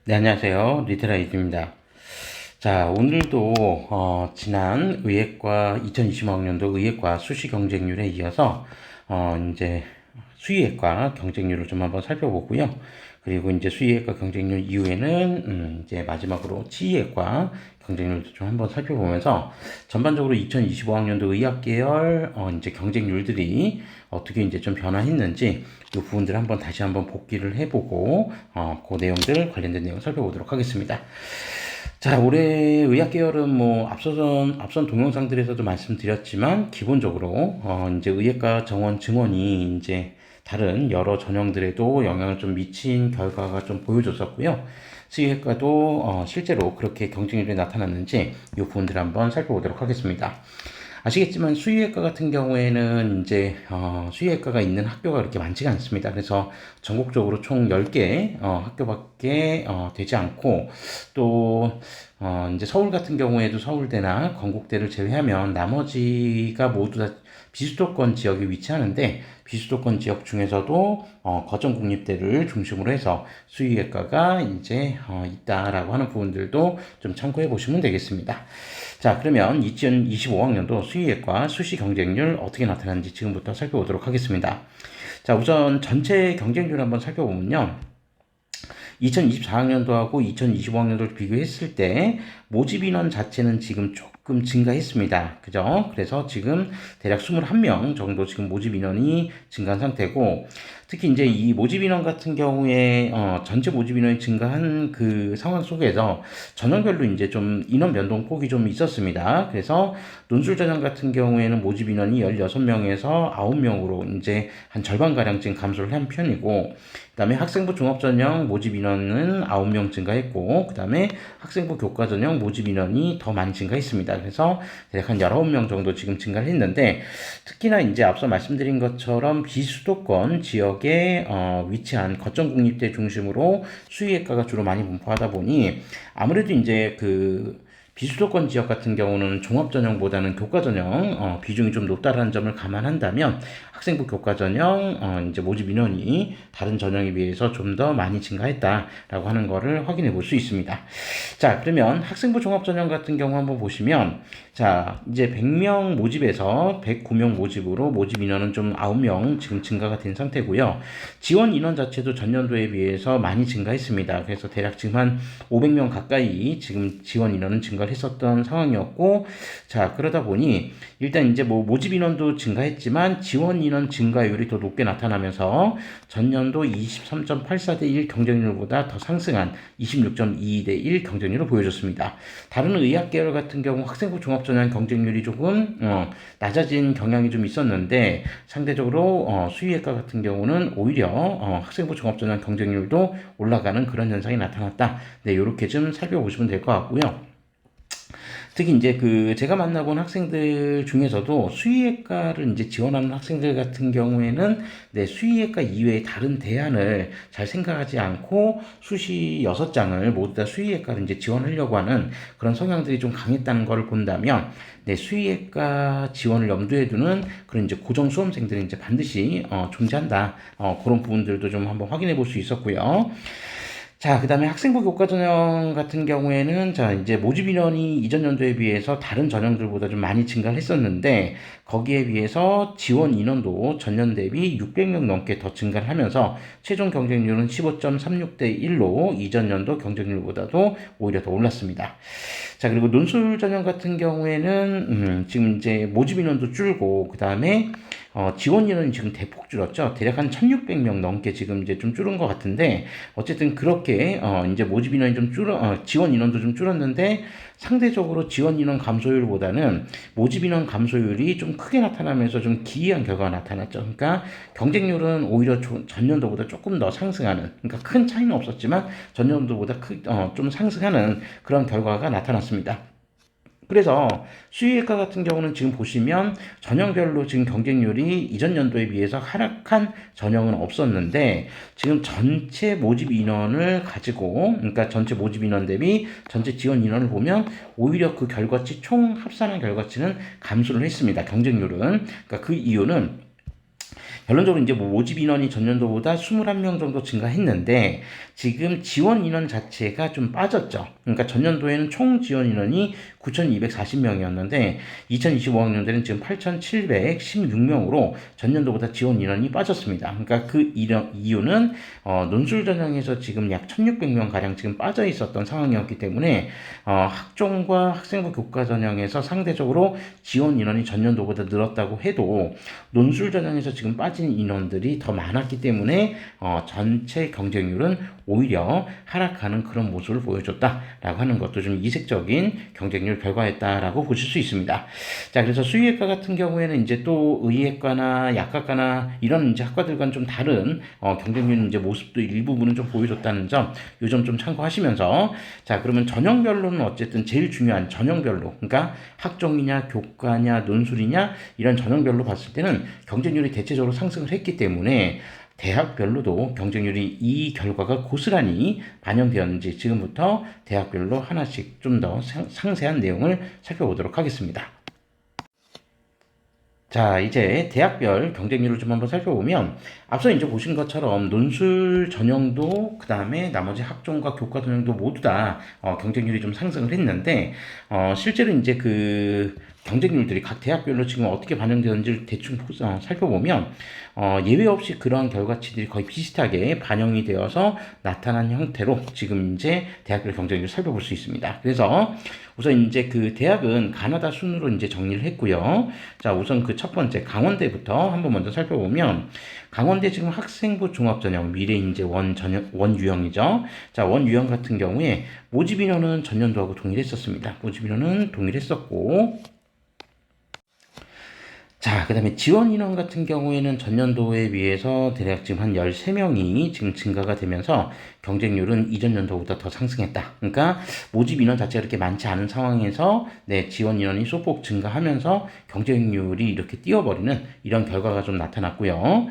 네, 안녕하세요. 리테라이즈입니다. 자, 오늘도 지난 의예과 2025학년도 의예과 수시 경쟁률에 이어서 이제 수의예과 경쟁률을 좀 한번 살펴보고요. 그리고 이제 수의예과 경쟁률 이후에는 이제 마지막으로 치의예과 경쟁률도 좀 한번 살펴보면서 전반적으로 2025학년도 의학 계열 이제 경쟁률들이 어떻게 이제 좀 변화했는지 이 부분들을 한번 다시 한번 복기를 해보고 그 내용들 관련된 내용 살펴보도록 하겠습니다. 자, 올해 의학 계열은 뭐 앞선 동영상들에서도 말씀드렸지만 기본적으로 이제 의예과 정원 증원이 이제 다른 여러 전형들에도 영향을 좀 미친 결과가 좀 보여줬었고요. 수의학과도 실제로 그렇게 경쟁률이 나타났는지 이 부분들을 한번 살펴보도록 하겠습니다. 아시겠지만 수의학과 같은 경우에는 이제 수의학과가 있는 학교가 그렇게 많지가 않습니다. 그래서 전국적으로 총 10개 학교밖에 되지 않고 또 이제 서울 같은 경우에도 서울대나 건국대를 제외하면 나머지가 모두 다 비수도권 지역에 위치하는데 비수도권 지역 중에서도 거점 국립대를 중심으로 해서 수의학과가 이제 있다라고 하는 부분들도 좀 참고해 보시면 되겠습니다. 자, 그러면 2025학년도 수의예과 수시 경쟁률 어떻게 나타나는지 지금부터 살펴보도록 하겠습니다. 자, 우선 전체 경쟁률 한번 살펴보면요. 2024학년도하고 2025학년도를 비교했을 때 모집 인원 자체는 지금 조금 증가했습니다. 그죠? 그래서 지금 대략 21명 정도 지금 모집 인원이 증가한 상태고, 특히 이제 이 모집 인원 같은 경우에 전체 모집 인원이 증가한 그 상황 속에서 전형별로 이제 좀 인원 변동폭이 좀 있었습니다. 그래서 논술 전형 같은 경우에는 모집 인원이 16명에서 9명으로 이제 한 절반가량 지금 감소를 한 편이고, 그 다음에 학생부 종합전형 모집 인원은 9명 증가했고, 그 다음에 학생부 교과전형 모집 인원이 더 많이 증가했습니다. 그래서 대략 한 19명 정도 지금 증가를 했는데, 특히나 이제 앞서 말씀드린 것처럼 비수도권 지역에 위치한 거점국립대 중심으로 수의학과가 주로 많이 분포하다 보니 아무래도 이제 그 비수도권 지역 같은 경우는 종합전형보다는 교과전형 비중이 좀 높다라는 점을 감안한다면 학생부 교과전형 이제 모집 인원이 다른 전형에 비해서 좀 더 많이 증가했다라고 하는 것을 확인해 볼 수 있습니다. 자, 그러면 학생부 종합전형 같은 경우 한번 보시면 자, 이제 100명 모집에서 109명 모집으로 모집 인원은 좀 9명 지금 증가가 된 상태고요. 지원 인원 자체도 전년도에 비해서 많이 증가했습니다. 그래서 대략 지금 한 500명 가까이 지금 지원 인원은 증가를 했었던 상황이었고, 자, 그러다 보니 일단 이제 뭐 모집 인원도 증가했지만 지원 인원 증가율이 더 높게 나타나면서 전년도 23.84대 1 경쟁률보다 더 상승한 26.22대 1 경쟁률을 보여줬습니다. 다른 의학 계열 같은 경우 학생부 종합전형 경쟁률이 조금 낮아진 경향이 좀 있었는데 상대적으로 수의학과 같은 경우는 오히려 학생부 종합전형 경쟁률도 올라가는 그런 현상이 나타났다. 네, 이렇게 좀 살펴보시면 될 것 같고요. 특히 이제 그 제가 만나본 학생들 중에서도 수의학과를 이제 지원하는 학생들 같은 경우에는 네, 수의학과 이외에 다른 대안을 잘 생각하지 않고 수시 6장을 모두 다 수의학과를 이제 지원하려고 하는 그런 성향들이 좀 강했다는 것을 본다면 네, 수의학과 지원을 염두에 두는 그런 이제 고정 수험생들이 이제 반드시 존재한다. 그런 부분들도 좀 한번 확인해 볼 수 있었고요. 자, 그 다음에 학생부 교과전형 같은 경우에는 자, 이제 모집 인원이 이전 연도에 비해서 다른 전형들보다 좀 많이 증가를 했었는데 거기에 비해서 지원 인원도 전년 대비 600명 넘게 더 증가를 하면서 최종 경쟁률은 15.36대 1로 이전 연도 경쟁률보다도 오히려 더 올랐습니다. 자, 그리고 논술 전형 같은 경우에는 지금 이제 모집 인원도 줄고 그 다음에 지원 인원이 지금 대폭 줄었죠. 대략 한 1600명 넘게 지금 이제 좀 줄은 것 같은데, 어쨌든 그렇게, 이제 모집 인원이 좀 지원 인원도 좀 줄었는데, 상대적으로 지원 인원 감소율보다는 모집 인원 감소율이 좀 크게 나타나면서 좀 기이한 결과가 나타났죠. 그러니까 경쟁률은 오히려 전년도보다 조금 더 상승하는, 그러니까 큰 차이는 없었지만 전년도보다 좀 상승하는 그런 결과가 나타났습니다. 그래서 수의학과 같은 경우는 지금 보시면 전형별로 지금 경쟁률이 이전 연도에 비해서 하락한 전형은 없었는데 지금 전체 모집 인원을 가지고 그러니까 전체 모집 인원 대비 전체 지원 인원을 보면 오히려 그 결과치 총 합산한 결과치는 감소를 했습니다. 경쟁률은. 그러니까 그 이유는 결론적으로 이제 뭐 모집 인원이 전년도보다 21명 정도 증가했는데 지금 지원 인원 자체가 좀 빠졌죠. 그러니까 전년도에는 총 지원 인원이 9,240명이었는데 2025학년도에는 지금 8,716명으로 전년도보다 지원 인원이 빠졌습니다. 그러니까 그 이유는 논술 전형에서 지금 약 1,600명 가량 지금 빠져 있었던 상황이었기 때문에 학종과 학생부 교과 전형에서 상대적으로 지원 인원이 전년도보다 늘었다고 해도 논술 전형에서 지금 빠진 인원들이 더 많았기 때문에 전체 경쟁률은 오히려 하락하는 그런 모습을 보여줬다라고 하는 것도 좀 이색적인 경쟁률 결과였다라고 보실 수 있습니다. 자, 그래서 수의학과 같은 경우에는 이제 또 의학과나 약학과나 이런 이제 학과들과는 좀 다른 경쟁률 이제 모습도 일부분은 좀 보여줬다는 점, 요 점 좀 참고하시면서, 자, 그러면 전형별로는 어쨌든 제일 중요한 전형별로, 그러니까 학종이냐 교과냐 논술이냐 이런 전형별로 봤을 때는 경쟁률이 대체적으로 상승을 했기 때문에 대학별로도 경쟁률이 이 결과가 고스란히 반영되었는지 지금부터 대학별로 하나씩 좀 더 상세한 내용을 살펴보도록 하겠습니다. 자, 이제 대학별 경쟁률을 좀 한번 살펴보면 앞서 이제 보신 것처럼 논술 전형도 그 다음에 나머지 학종과 교과 전형도 모두 다 경쟁률이 좀 상승을 했는데 실제로 이제 그 경쟁률들이 각 대학별로 지금 어떻게 반영되는지를 대충 살펴보면 예외 없이 그러한 결과치들이 거의 비슷하게 반영이 되어서 나타난 형태로 지금 이제 대학별 경쟁률을 살펴볼 수 있습니다. 그래서 우선 이제 그 대학은 가나다 순으로 이제 정리를 했고요. 자, 우선 그 첫 번째 강원대부터 한번 먼저 살펴보면 강원대 지금 학생부 종합전형 미래 이제 원유형이죠. 자, 원유형 같은 경우에 모집 인원은 전년도하고 동일했었습니다. 모집 인원은 동일했었고, 자, 그 다음에 지원 인원 같은 경우에는 전년도에 비해서 대략 지금 한 13명이 지금 증가가 되면서 경쟁률은 이전 연도보다 더 상승했다. 그러니까 모집 인원 자체가 이렇게 많지 않은 상황에서 지원 인원이 소폭 증가하면서 경쟁률이 이렇게 뛰어버리는 이런 결과가 좀 나타났고요.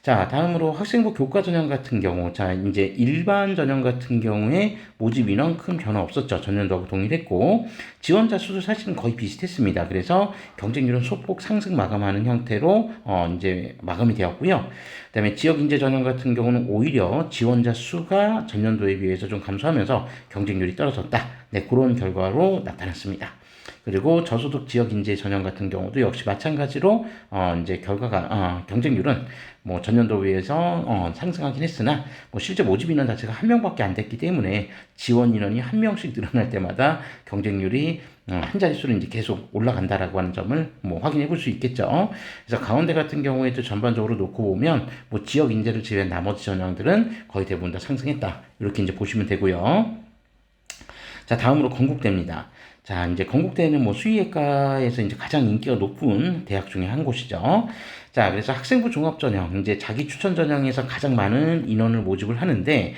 자, 다음으로 학생부 교과 전형 같은 경우, 자, 이제 일반 전형 같은 경우에 모집 인원 큰 변화 없었죠. 전년도하고 동일했고, 지원자 수도 사실은 거의 비슷했습니다. 그래서 경쟁률은 소폭 상승 마감하는 형태로, 이제 마감이 되었고요. 그 다음에 지역 인재 전형 같은 경우는 오히려 지원자 수가 전년도에 비해서 좀 감소하면서 경쟁률이 떨어졌다. 네, 그런 결과로 나타났습니다. 그리고 저소득 지역 인재 전형 같은 경우도 역시 마찬가지로 이제 결과가 경쟁률은 뭐 전년도에 비해서 상승하긴 했으나 뭐 실제 모집 인원 자체가 한 명밖에 안 됐기 때문에 지원 인원이 한 명씩 늘어날 때마다 경쟁률이 한 자릿수로 이제 계속 올라간다라고 하는 점을 뭐 확인해 볼 수 있겠죠. 그래서 강원대 같은 경우에도 전반적으로 놓고 보면 뭐 지역 인재를 제외한 나머지 전형들은 거의 대부분 다 상승했다. 이렇게 이제 보시면 되고요. 자, 다음으로 건국대입니다. 자, 이제 건국대는 뭐 수의학과에서 이제 가장 인기가 높은 대학 중에 한 곳이죠. 자, 그래서 학생부 종합전형, 이제 자기 추천 전형에서 가장 많은 인원을 모집을 하는데,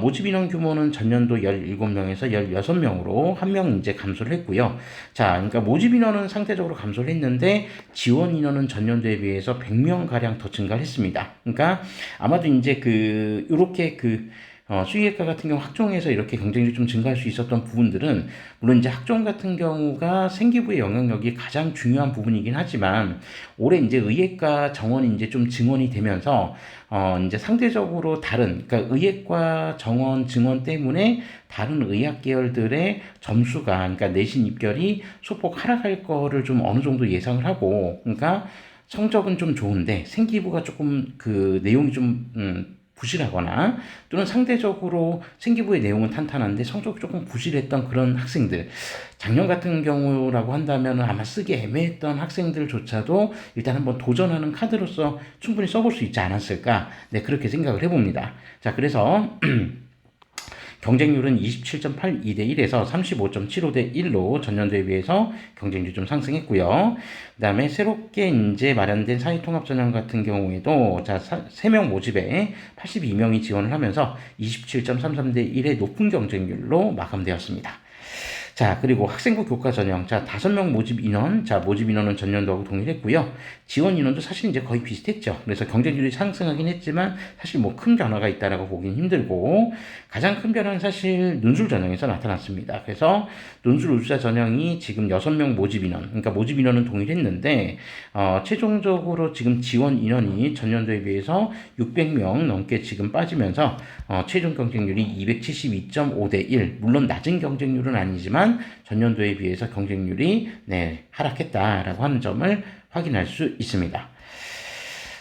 모집 인원 규모는 전년도 17명에서 16명으로 한 명 이제 감소를 했고요. 자, 그러니까 모집 인원은 상대적으로 감소를 했는데, 지원 인원은 전년도에 비해서 100명 가량 더 증가를 했습니다. 그러니까 아마도 이제 요렇게 수의학과 같은 경우 학종에서 이렇게 경쟁률이 좀 증가할 수 있었던 부분들은 물론 이제 학종 같은 경우가 생기부의 영향력이 가장 중요한 부분이긴 하지만 올해 이제 의학과 정원이 이제 좀 증원이 되면서 이제 상대적으로 다른 그러니까 의학과 정원 증원 때문에 다른 의학 계열들의 점수가 그러니까 내신 입결이 소폭 하락할 거를 좀 어느 정도 예상을 하고 그러니까 성적은 좀 좋은데 생기부가 조금 그 내용이 좀 부실하거나 또는 상대적으로 생기부의 내용은 탄탄한데 성적이 조금 부실했던 그런 학생들 작년 같은 경우라고 한다면 아마 쓰기 애매했던 학생들조차도 일단 한번 도전하는 카드로서 충분히 써볼 수 있지 않았을까 네 그렇게 생각을 해봅니다. 자 그래서 경쟁률은 27.82대 1에서 35.75대 1로 전년도에 비해서 경쟁률이 좀 상승했고요. 그 다음에 새롭게 이제 마련된 사회통합전형 같은 경우에도 자 3명 모집에 82명이 지원을 하면서 27.33대 1의 높은 경쟁률로 마감되었습니다. 자, 그리고 학생부 교과 전형. 자, 5명 모집 인원. 자, 모집 인원은 전년도하고 동일했고요. 지원 인원도 사실 이제 거의 비슷했죠. 그래서 경쟁률이 상승하긴 했지만 사실 뭐 큰 변화가 있다라고 보기는 힘들고, 가장 큰 변화는 사실 논술 전형에서 나타났습니다. 그래서 논술 우수자 전형이 지금 6명 모집 인원, 그러니까 모집 인원은 동일했는데 최종적으로 지금 지원 인원이 전년도에 비해서 600명 넘게 지금 빠지면서 최종 경쟁률이 272.5대 1. 물론 낮은 경쟁률은 아니지만 전년도에 비해서 경쟁률이 하락했다라고 하는 점을 확인할 수 있습니다.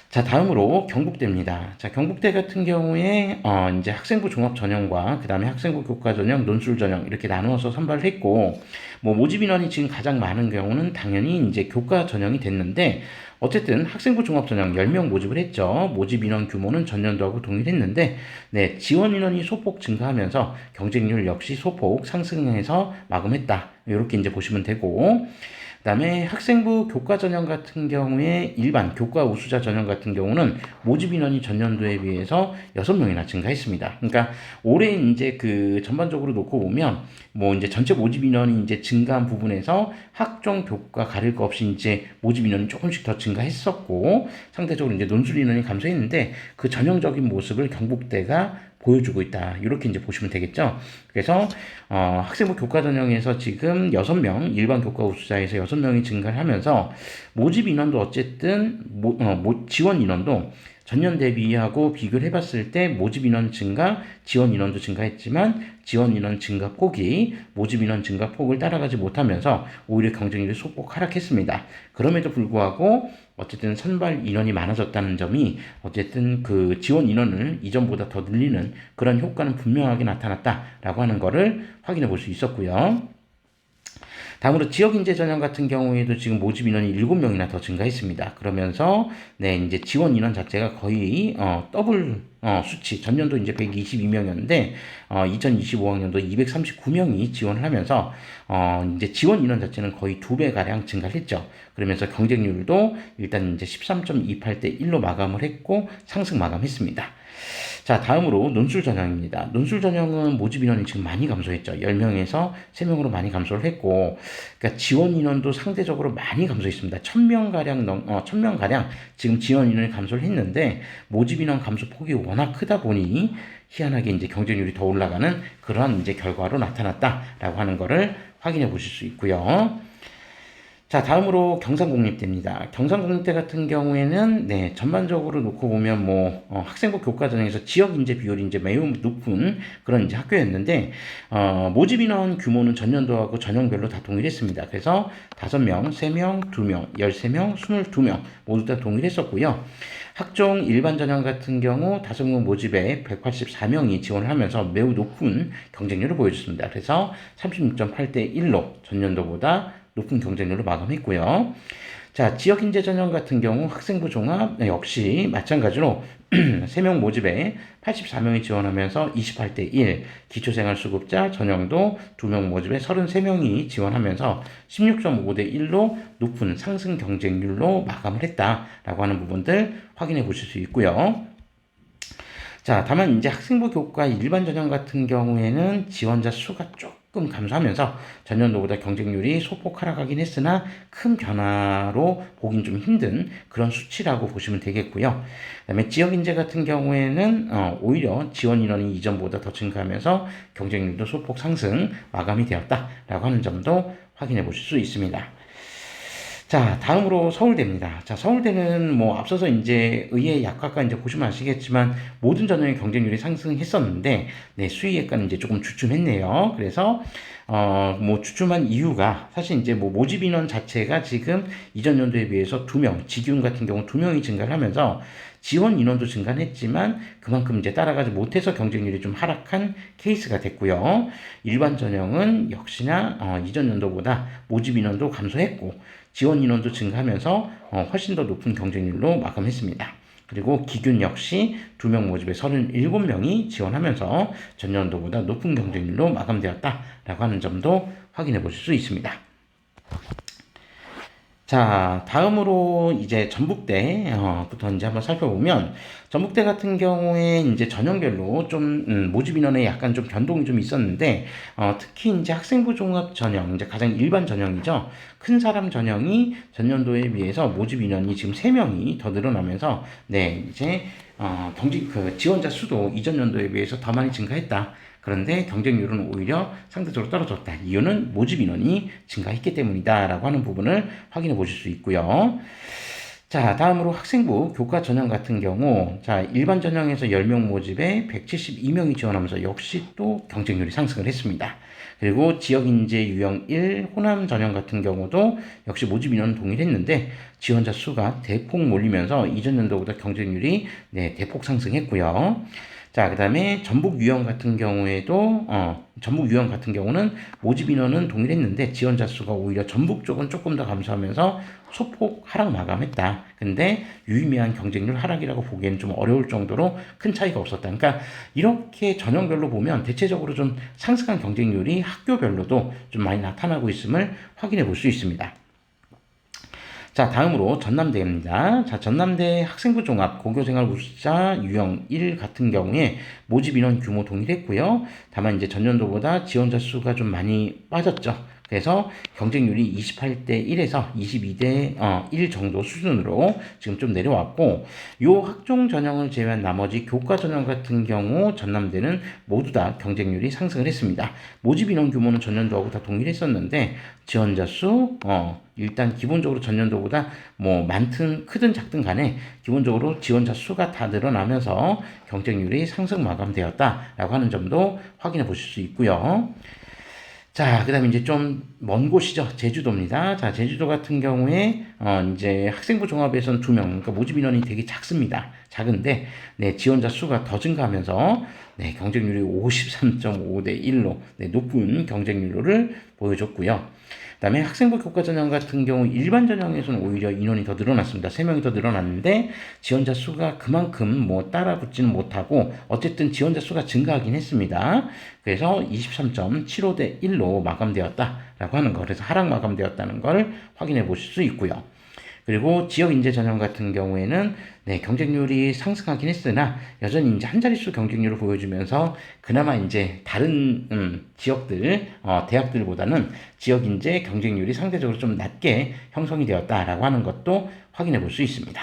자, 다음으로 경북대입니다. 자, 경북대 같은 경우에 이제 학생부 종합 전형과 그 다음에 학생부 교과 전형, 논술 전형 이렇게 나누어서 선발을 했고, 뭐 모집 인원이 지금 가장 많은 경우는 당연히 이제 교과 전형이 됐는데, 어쨌든 학생부 종합 전형 10명 모집을 했죠. 모집 인원 규모는 전년도하고 동일했는데, 지원 인원이 소폭 증가하면서 경쟁률 역시 소폭 상승해서 마감했다. 이렇게 이제 보시면 되고, 그 다음에 학생부 교과 전형 같은 경우에 일반 교과 우수자 전형 같은 경우는 모집 인원이 전년도에 비해서 6명이나 증가했습니다. 그러니까 올해 이제 그 전반적으로 놓고 보면 뭐 이제 전체 모집 인원이 이제 증가한 부분에서 학종 교과 가릴 거 없이 이제 모집 인원이 조금씩 더 증가했었고, 상대적으로 이제 논술 인원이 감소했는데 그 전형적인 모습을 경북대가 보여주고 있다. 이렇게 이제 보시면 되겠죠. 그래서 학생부 교과 전형에서 지금 6명, 일반 교과 우수자에서 6명이 증가를 하면서 모집 인원도 어쨌든 지원 인원도 전년 대비하고 비교를 해봤을 때 모집 인원 증가, 지원 인원도 증가했지만 지원 인원 증가 폭이 모집 인원 증가 폭을 따라가지 못하면서 오히려 경쟁률이 소폭 하락했습니다. 그럼에도 불구하고 어쨌든 선발 인원이 많아졌다는 점이 어쨌든 그 지원 인원을 이전보다 더 늘리는 그런 효과는 분명하게 나타났다라고 하는 것을 확인해 볼 수 있었고요. 다음으로 지역인재 전형 같은 경우에도 지금 모집 인원이 7명이나 더 증가했습니다. 그러면서 이제 지원 인원 자체가 거의 더블 수치, 전년도 이제 122명이었는데 2025학년도 239명이 지원을 하면서 이제 지원 인원 자체는 거의 2배 가량 증가를 했죠. 그러면서 경쟁률도 일단 이제 13.28대 1로 마감을 했고 상승 마감했습니다. 자, 다음으로 논술 전형입니다. 논술 전형은 모집 인원이 지금 많이 감소했죠. 10명에서 3명으로 많이 감소를 했고, 그러니까 지원 인원도 상대적으로 많이 감소했습니다. 1000명 가량 지금 지원 인원이 감소를 했는데, 모집 인원 감소 폭이 워낙 크다 보니, 희한하게 이제 경쟁률이 더 올라가는 그런 이제 결과로 나타났다라고 하는 것을 확인해 보실 수 있고요. 자, 다음으로 경상국립대입니다. 경상국립대 같은 경우에는 전반적으로 놓고 보면 학생부 교과 전형에서 지역 인재 비율이 이제 매우 높은 그런 이제 학교였는데 모집 인원 규모는 전년도하고 전형별로 다 동일했습니다. 그래서 5명, 3명, 2명, 13명, 22명 모두 다 동일했었고요. 학종 일반 전형 같은 경우 5명 모집에 184명이 지원을 하면서 매우 높은 경쟁률을 보여줬습니다. 그래서 36.8대 1로 전년도보다 높은 경쟁률로 마감했고요. 자, 지역인재 전형 같은 경우 학생부 종합 역시 마찬가지로 3명 모집에 84명이 지원하면서 28대 1, 기초생활수급자 전형도 2명 모집에 33명이 지원하면서 16.5대 1로 높은 상승 경쟁률로 마감을 했다라고 하는 부분들 확인해 보실 수 있고요. 자, 다만 이제 학생부 교과 일반 전형 같은 경우에는 지원자 수가 조금 감소하면서 전년도보다 경쟁률이 소폭 하락하긴 했으나 큰 변화로 보긴 좀 힘든 그런 수치라고 보시면 되겠고요. 그다음에 지역인재 같은 경우에는 오히려 지원 인원이 이전보다 더 증가하면서 경쟁률도 소폭 상승 마감이 되었다라고 하는 점도 확인해 보실 수 있습니다. 자, 다음으로 서울대입니다. 자, 서울대는 앞서서 이제 의예 약학과 이제 보시면 아시겠지만 모든 전형의 경쟁률이 상승했었는데, 수의예과는 이제 조금 주춤했네요. 그래서, 주춤한 이유가 사실 이제 모집 인원 자체가 지금 이전 연도에 비해서 2명, 직윤 같은 경우 2명이 증가를 하면서 지원 인원도 증가는 했지만 그만큼 이제 따라가지 못해서 경쟁률이 좀 하락한 케이스가 됐고요. 일반 전형은 역시나 이전 연도보다 모집 인원도 감소했고 지원 인원도 증가하면서 훨씬 더 높은 경쟁률로 마감했습니다. 그리고 기균 역시 2명 모집에 37명이 지원하면서 전년도보다 높은 경쟁률로 마감되었다라고 하는 점도 확인해 보실 수 있습니다. 자, 다음으로 이제 전북대부터 이제 한번 살펴보면 전북대 같은 경우에 이제 전형별로 좀 모집 인원에 약간 좀 변동이 좀 있었는데 특히 이제 학생부 종합 전형 이제 가장 일반 전형이죠. 큰 사람 전형이 전년도에 비해서 모집 인원이 지금 3명이 더 늘어나면서 네 이제 경직 그 지원자 수도 이전 연도에 비해서 더 많이 증가했다. 그런데 경쟁률은 오히려 상대적으로 떨어졌다. 이유는 모집 인원이 증가했기 때문이다라고 하는 부분을 확인해 보실 수 있고요. 자, 다음으로 학생부 교과 전형 같은 경우, 자, 일반 전형에서 10명 모집에 172명이 지원하면서 역시 또 경쟁률이 상승을 했습니다. 그리고 지역인재 유형 1 호남 전형 같은 경우도 역시 모집 인원 동일했는데 지원자 수가 대폭 몰리면서 이전 연도보다 경쟁률이 네, 대폭 상승했고요. 자, 그 다음에 전북 유형 같은 경우에도, 전북 유형 같은 경우는 모집 인원은 동일했는데 지원자 수가 오히려 전북 쪽은 조금 더 감소하면서 소폭 하락 마감했다. 근데 유의미한 경쟁률 하락이라고 보기에는 좀 어려울 정도로 큰 차이가 없었다. 그러니까 이렇게 전형별로 보면 대체적으로 좀 상승한 경쟁률이 학교별로도 좀 많이 나타나고 있음을 확인해 볼 수 있습니다. 자, 다음으로 전남대입니다. 자, 전남대 학생부 종합 고교생활 우수자 유형 1 같은 경우에 모집 인원 규모 동일했고요. 다만 이제 전년도보다 지원자 수가 좀 많이 빠졌죠. 그래서 경쟁률이 28대 1에서 22대 1 정도 수준으로 지금 좀 내려왔고, 요 학종 전형을 제외한 나머지 교과 전형 같은 경우 전남대는 모두 다 경쟁률이 상승을 했습니다. 모집 인원 규모는 전년도하고 다 동일했었는데 지원자 수 일단 기본적으로 전년도보다 뭐 많든 크든 작든 간에 기본적으로 지원자 수가 다 늘어나면서 경쟁률이 상승 마감되었다라고 하는 점도 확인해 보실 수 있고요. 자, 그 다음에 이제 좀 먼 곳이죠. 제주도입니다. 자, 제주도 같은 경우에, 이제 학생부 종합에서는 2명, 그러니까 모집 인원이 되게 작습니다. 작은데, 네, 지원자 수가 더 증가하면서, 네, 경쟁률이 53.5대 1로, 네, 높은 경쟁률을 보여줬고요. 그 다음에 학생부 교과 전형 같은 경우 일반 전형에서는 오히려 인원이 더 늘어났습니다. 3명이 더 늘어났는데 지원자 수가 그만큼 뭐 따라붙지는 못하고 어쨌든 지원자 수가 증가하긴 했습니다. 그래서 23.75대 1로 마감되었다라고 하는 거, 그래서 하락 마감되었다는 걸 확인해 보실 수 있고요. 그리고 지역 인재 전형 같은 경우에는 네, 경쟁률이 상승하긴 했으나 여전히 이제 한 자릿수 경쟁률을 보여주면서 그나마 이제 다른 지역들 대학들보다는 지역 인재 경쟁률이 상대적으로 좀 낮게 형성이 되었다라고 하는 것도 확인해 볼 수 있습니다.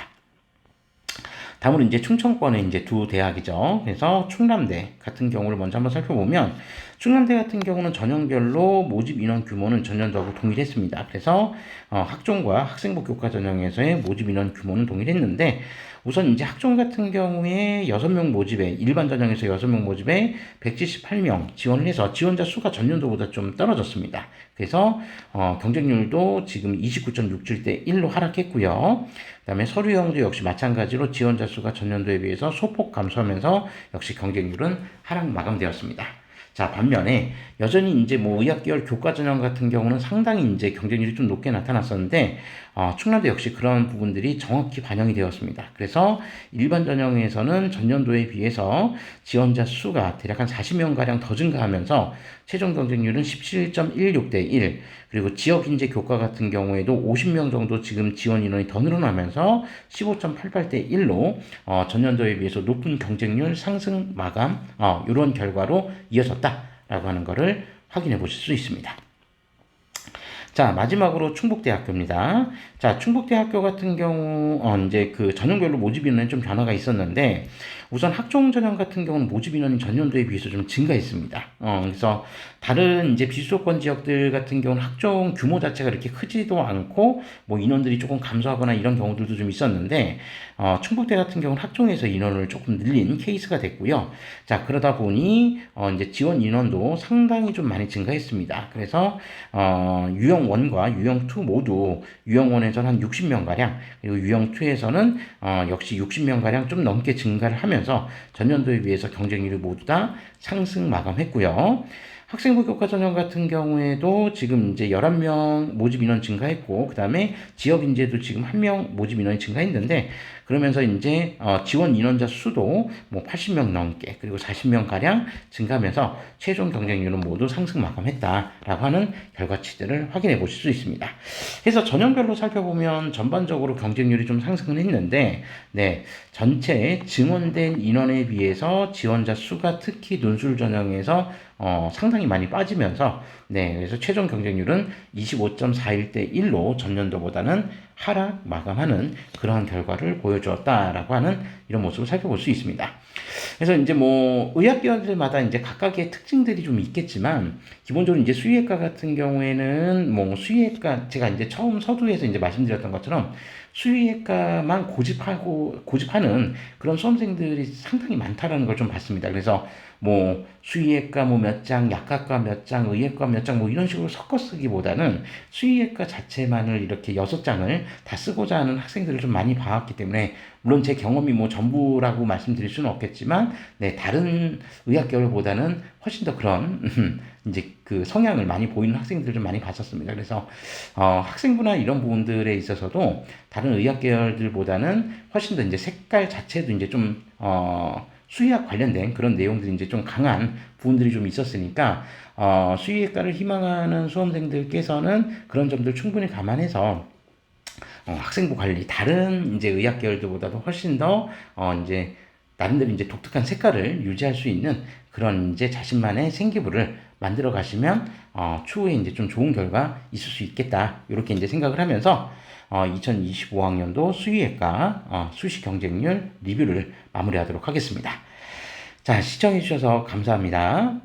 다음으로 이제 충청권의 이제 두 대학이죠. 그래서 충남대 같은 경우를 먼저 한번 살펴보면 충남대 같은 경우는 전형별로 모집 인원 규모는 전년도하고 동일했습니다. 그래서 학종과 학생부 교과 전형에서의 모집 인원 규모는 동일했는데 우선 이제 학종 같은 경우에 6명 모집에 일반 전형에서 6명 모집에 178명 지원을 해서 지원자 수가 전년도보다 좀 떨어졌습니다. 그래서 경쟁률도 지금 29.67대 1로 하락했고요. 그다음에 서류형도 역시 마찬가지로 지원자 수가 전년도에 비해서 소폭 감소하면서 역시 경쟁률은 하락 마감되었습니다. 자, 반면에 여전히 이제 뭐 의학계열 교과 전형 같은 경우는 상당히 이제 경쟁률이 좀 높게 나타났었는데 충남대 역시 그런 부분들이 정확히 반영이 되었습니다. 그래서 일반 전형에서는 전년도에 비해서 지원자 수가 대략 한 40명가량 더 증가하면서 최종 경쟁률은 17.16대 1, 그리고 지역 인재 교과 같은 경우에도 50명 정도 지금 지원 인원이 더 늘어나면서 15.88대 1로 전년도에 비해서 높은 경쟁률 상승 마감 이런 결과로 이어졌다라고 하는 것을 확인해 보실 수 있습니다. 자, 마지막으로 충북대학교입니다. 자, 충북대학교 같은 경우, 이제 그 전형별로 모집 인원에 좀 변화가 있었는데, 우선 학종 전형 같은 경우는 모집 인원이 전년도에 비해서 좀 증가했습니다. 그래서 다른 이제 비수도권 지역들 같은 경우는 학종 규모 자체가 이렇게 크지도 않고, 뭐 인원들이 조금 감소하거나 이런 경우들도 좀 있었는데, 충북대 같은 경우는 학종에서 인원을 조금 늘린 케이스가 됐고요. 자, 그러다 보니, 이제 지원 인원도 상당히 좀 많이 증가했습니다. 그래서, 유형 1과 유형 2 모두 유형 1에서는 한 60명가량, 그리고 유형 2에서는 역시 60명가량 좀 넘게 증가를 하면서 전년도에 비해서 경쟁률이 모두 다 상승 마감했고요. 학생부 교과 전형 같은 경우에도 지금 이제 11명 모집 인원 증가했고, 그 다음에 지역 인재도 지금 1명 모집 인원이 증가했는데, 그러면서 이제 지원 인원자 수도 뭐 80명 넘게 그리고 40명 가량 증가하면서 최종 경쟁률은 모두 상승 마감했다라고 하는 결과치들을 확인해 보실 수 있습니다. 그래서 전형별로 살펴보면 전반적으로 경쟁률이 좀 상승을 했는데, 네, 전체 증원된 인원에 비해서 지원자 수가 특히 논술 전형에서 상당히 많이 빠지면서, 네, 그래서 최종 경쟁률은 25.41대 1로 전년도보다는 하락 마감하는 그러한 결과를 보여주었다라고 하는 이런 모습을 살펴볼 수 있습니다. 그래서 이제 뭐 의학기관들마다 이제 각각의 특징들이 좀 있겠지만, 기본적으로 이제 수의학과 같은 경우에는 뭐 수의학과, 제가 이제 처음 서두에서 이제 말씀드렸던 것처럼 수의학과만 고집하는 그런 수험생들이 상당히 많다라는 걸 좀 봤습니다. 그래서 뭐 수의학과 뭐 몇 장, 약학과 몇 장, 의학과 몇 장 뭐 이런 식으로 섞어 쓰기보다는 수의학과 자체만을 이렇게 6장을 다 쓰고자 하는 학생들을 좀 많이 봐왔기 때문에, 물론 제 경험이 뭐 전부라고 말씀드릴 수는 없겠지만, 네, 다른 의학 계열보다는 훨씬 더 그런 이제 그 성향을 많이 보이는 학생들을 좀 많이 봤었습니다. 그래서 학생부나 이런 부분들에 있어서도 다른 의학 계열들보다는 훨씬 더 이제 색깔 자체도 이제 좀 수의학 관련된 그런 내용들이 이제 좀 강한 부분들이 좀 있었으니까, 수의학과를 희망하는 수험생들께서는 그런 점들 충분히 감안해서 학생부 관리, 다른 이제 의학 계열들보다도 훨씬 더 이제 나름대로 이제 독특한 색깔을 유지할 수 있는 그런 이제 자신만의 생기부를 만들어 가시면 추후에 이제 좀 좋은 결과 있을 수 있겠다, 이렇게 이제 생각을 하면서 2025학년도 수의학과 수시 경쟁률 리뷰를 마무리하도록 하겠습니다. 자, 시청해 주셔서 감사합니다.